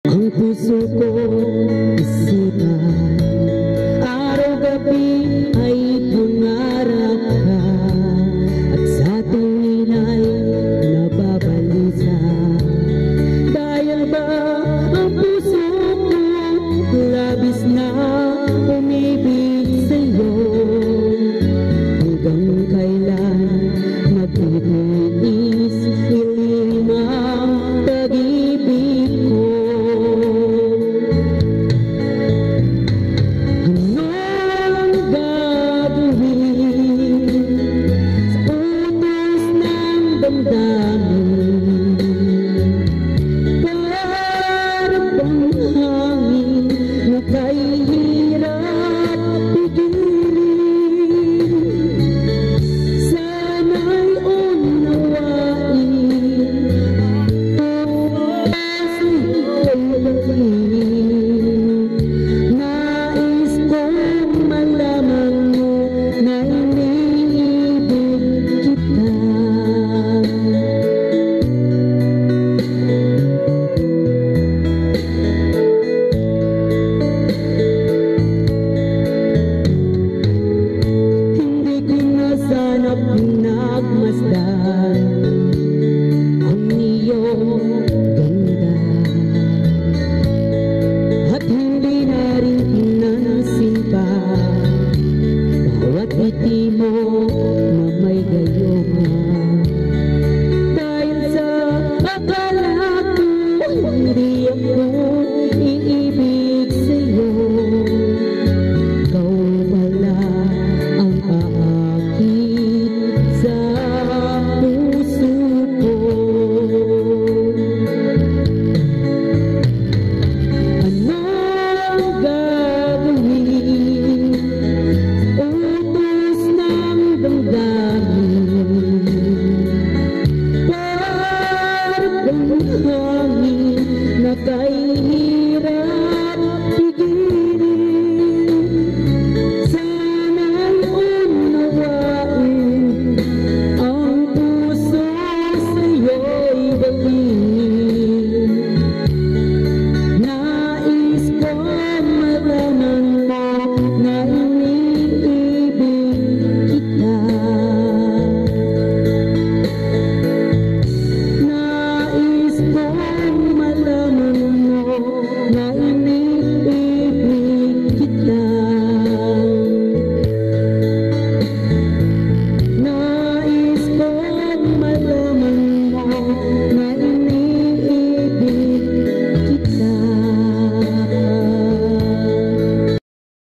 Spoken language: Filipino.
Ang puso ko isipan, araw-gabi ay pangarap ka, at sa tuwin ay nababalisa. Dahil ba ang puso ko labis na umibig sa'yo? Hanggang kailan magtitiis hiling ang pag-ibig ko? Nagmasdan ang iyong ganda, at hindi na rin pinansin pa bawat ngiti mo na may gayuma. Dahil sa akala ko hindi ako iibig sa'yo, ikaw pala ang aakit sa puso ko. Ano ang gagawin? Utos ng damdamin, parang hangin na kay